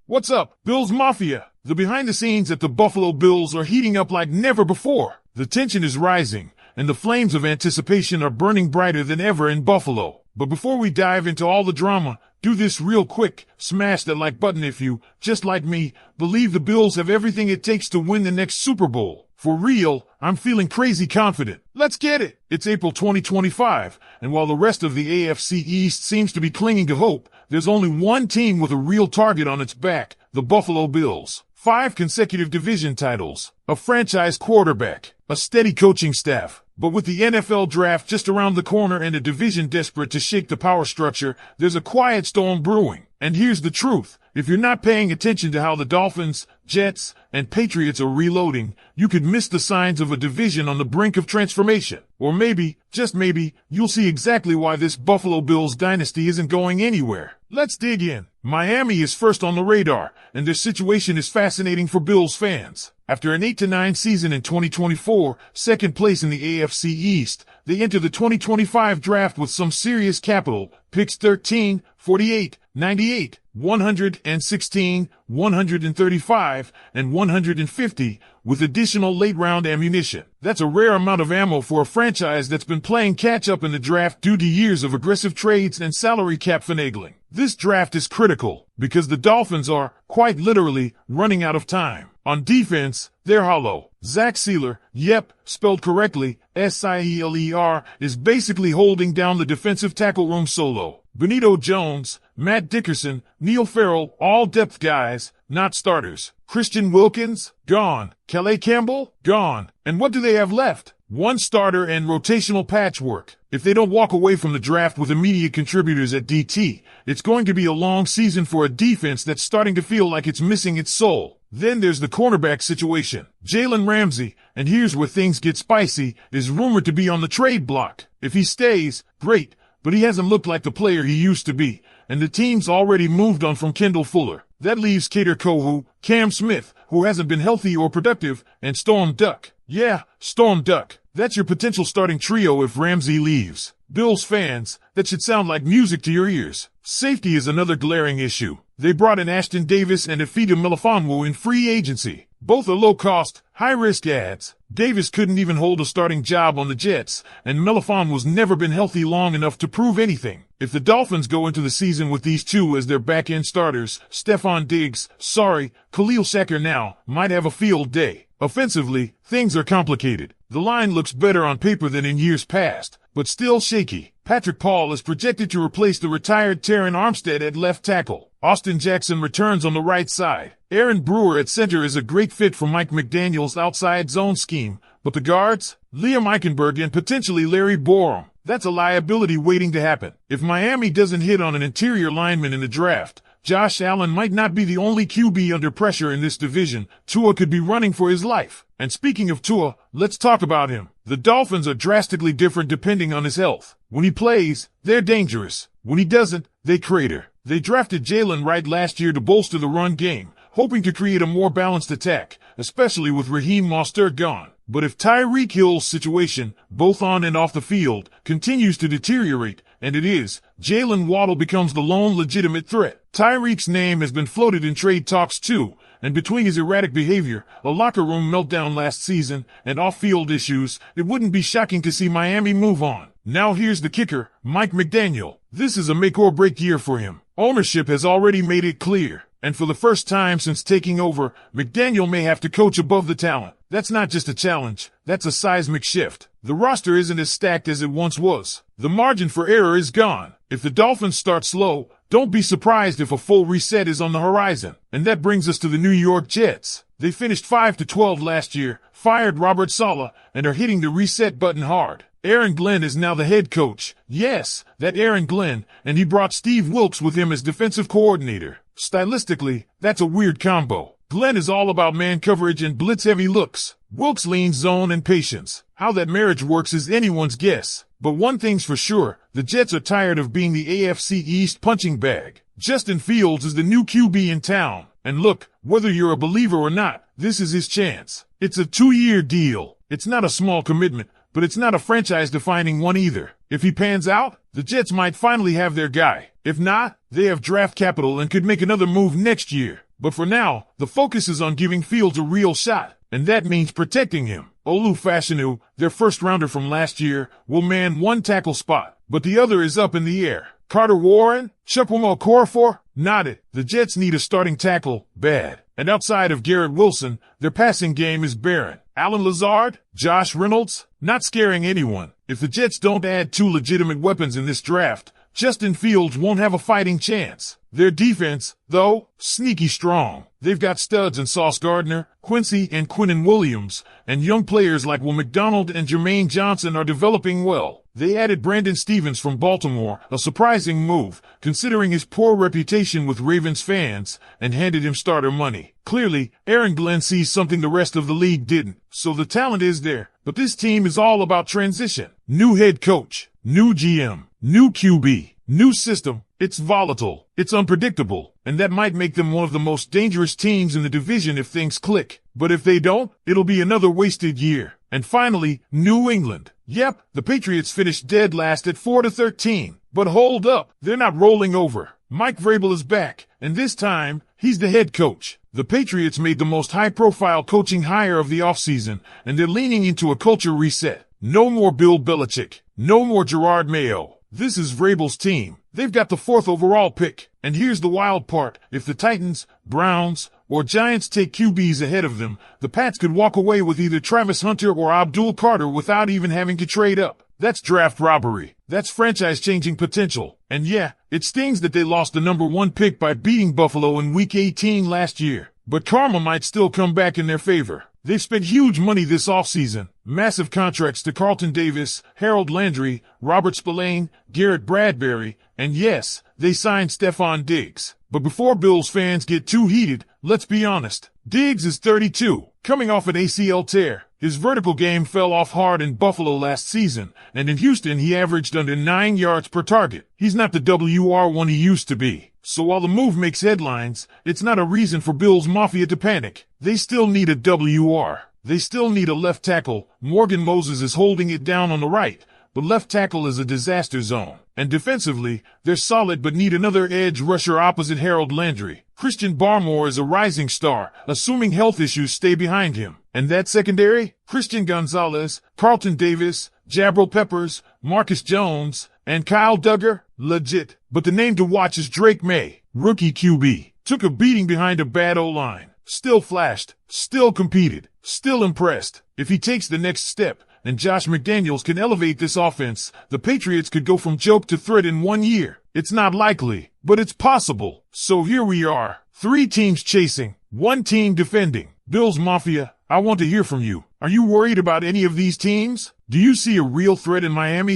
What's up, Bills Mafia? The behind the scenes at the Buffalo Bills are heating up like never before. The tension is rising, and the flames of anticipation are burning brighter than ever in Buffalo. But before we dive into all the drama, do this real quick. Smash that like button if you, just like me, believe the Bills have everything it takes to win the next Super Bowl. For real, I'm feeling crazy confident. Let's get it! It's April 2025, and while the rest of the AFC East seems to be clinging to hope, there's only one team with a real target on its back, the Buffalo Bills. 5 consecutive division titles, a franchise quarterback, a steady coaching staff. But with the NFL draft just around the corner and a division desperate to shake the power structure, there's a quiet storm brewing. And here's the truth. If you're not paying attention to how the Dolphins, Jets, and Patriots are reloading, you could miss the signs of a division on the brink of transformation. Or maybe, just maybe, you'll see exactly why this Buffalo Bills dynasty isn't going anywhere. Let's dig in. Miami is first on the radar, and their situation is fascinating for Bills fans. After an 8-9 season in 2024, second place in the AFC East, they enter the 2025 draft with some serious capital. Picks 13, 48, 98, 116, 135, and 150, with additional late-round ammunition. That's a rare amount of ammo for a franchise that's been playing catch-up in the draft due to years of aggressive trades and salary cap finagling. This draft is critical, because the Dolphins are, quite literally, running out of time. On defense, they're hollow. Zach Sealer, spelled correctly, S-I-E-L-E-R, is basically holding down the defensive tackle room solo. Benito Jones, Matt Dickerson, Neil Farrell, all depth guys, not starters. Christian Wilkins, gone. Calais Campbell, gone. And what do they have left? One starter and rotational patchwork. If they don't walk away from the draft with immediate contributors at DT, it's going to be a long season for a defense that's starting to feel like it's missing its soul. Then there's the cornerback situation. Jalen Ramsey, and here's where things get spicy, is rumored to be on the trade block. If he stays, great, but he hasn't looked like the player he used to be, and the team's already moved on from Kendall Fuller. That leaves Kader Kohou, Cam Smith, who hasn't been healthy or productive, and Storm Duck. Yeah, Storm Duck. That's your potential starting trio if Ramsey leaves. Bills fans, that should sound like music to your ears. Safety is another glaring issue. They brought in Ashton Davis and Ifeatu Melifonwu in free agency. Both are low-cost, high-risk ads. Davis couldn't even hold a starting job on the Jets, and Melifonwu's never been healthy long enough to prove anything. If the Dolphins go into the season with these two as their back-end starters, Stefon Diggs, Khalil Shakir now, might have a field day. Offensively, things are complicated. The line looks better on paper than in years past, but still shaky. Patrick Paul is projected to replace the retired Terron Armstead at left tackle. Austin Jackson returns on the right side. Aaron Brewer at center is a great fit for Mike McDaniel's outside zone scheme, but the guards? Liam Eichenberg and potentially Larry Borom. That's a liability waiting to happen. If Miami doesn't hit on an interior lineman in the draft, Josh Allen might not be the only QB under pressure in this division. Tua could be running for his life. And speaking of Tua, let's talk about him. The Dolphins are drastically different depending on his health. When he plays, they're dangerous. When he doesn't, they crater. They drafted Jalen Wright last year to bolster the run game, hoping to create a more balanced attack, especially with Raheem Mostert gone. But if Tyreek Hill's situation, both on and off the field, continues to deteriorate, and it is, Jalen Waddle becomes the lone legitimate threat. Tyreek's name has been floated in trade talks too, and between his erratic behavior, a locker room meltdown last season, and off-field issues, it wouldn't be shocking to see Miami move on. Now here's the kicker, Mike McDaniel. This is a make-or-break year for him. Ownership has already made it clear, and for the first time since taking over, McDaniel may have to coach above the talent. That's not just a challenge, that's a seismic shift. The roster isn't as stacked as it once was. The margin for error is gone. If the Dolphins start slow, don't be surprised if a full reset is on the horizon. And that brings us to the New York Jets. They finished 5-12 last year, fired Robert Saleh, and are hitting the reset button hard. Aaron Glenn is now the head coach. Yes, that Aaron Glenn, and he brought Steve Wilks with him as defensive coordinator. Stylistically, that's a weird combo. Glenn is all about man coverage and blitz-heavy looks. Wilks leans zone and patience. How that marriage works is anyone's guess. But one thing's for sure, the Jets are tired of being the AFC East punching bag. Justin Fields is the new QB in town. And look, whether you're a believer or not, this is his chance. It's a 2-year deal. It's not a small commitment, but it's not a franchise-defining one either. If he pans out, the Jets might finally have their guy. If not, they have draft capital and could make another move next year. But for now, the focus is on giving Fields a real shot, and that means protecting him. Olu Fashanu, their first rounder from last year, will man one tackle spot, but the other is up in the air. Carter Warren, Chukwuma Okorafor, nodded. The Jets need a starting tackle, bad. And outside of Garrett Wilson, their passing game is barren. Alan Lazard, Josh Reynolds, not scaring anyone. If the Jets don't add two legitimate weapons in this draft, Justin Fields won't have a fighting chance. Their defense, though, sneaky strong. They've got studs in Sauce Gardner, Quincy and Quinnen Williams, and young players like Will McDonald and Jermaine Johnson are developing well. They added Brandon Stevens from Baltimore, a surprising move, considering his poor reputation with Ravens fans, and handed him starter money. Clearly, Aaron Glenn sees something the rest of the league didn't, so the talent is there. But this team is all about transition. New head coach, new GM, new QB, new system. It's volatile, it's unpredictable, and that might make them one of the most dangerous teams in the division if things click. But if they don't, it'll be another wasted year. And finally, New England. Yep, the Patriots finished dead last at 4-13. But hold up, they're not rolling over. Mike Vrabel is back, and this time, he's the head coach. The Patriots made the most high-profile coaching hire of the offseason, and they're leaning into a culture reset. No more Bill Belichick. No more Gerard Mayo. This is Vrabel's team. They've got the 4th overall pick. And here's the wild part. If the Titans, Browns, or Giants take QBs ahead of them, the Pats could walk away with either Travis Hunter or Abdul Carter without even having to trade up. That's draft robbery. That's franchise-changing potential. And yeah, it stings that they lost the number 1 pick by beating Buffalo in Week 18 last year. But karma might still come back in their favor. They've spent huge money this offseason. Massive contracts to Carlton Davis, Harold Landry, Robert Spillane, Garrett Bradbury, and yes, they signed Stefon Diggs. But before Bills fans get too heated, let's be honest. Diggs is 32, coming off an ACL tear. His vertical game fell off hard in Buffalo last season, and in Houston he averaged under 9 yards per target. He's not the WR1 he used to be. So while the move makes headlines, it's not a reason for Bills Mafia to panic. They still need a WR. They still need a left tackle. Morgan Moses is holding it down on the right, but left tackle is a disaster zone. And defensively, they're solid but need another edge rusher opposite Harold Landry. Christian Barmore is a rising star, assuming health issues stay behind him. And that secondary? Christian Gonzalez, Carlton Davis, Jabril Peppers, Marcus Jones, and Kyle Duggar, legit. But the name to watch is Drake May, rookie QB. Took a beating behind a bad O-line. Still flashed, still competed, still impressed. If he takes the next step, and Josh McDaniels can elevate this offense, the Patriots could go from joke to threat in 1 year. It's not likely, but it's possible. So here we are, 3 teams chasing, 1 team defending. Bills Mafia, I want to hear from you. Are you worried about any of these teams? Do you see a real threat in Miami?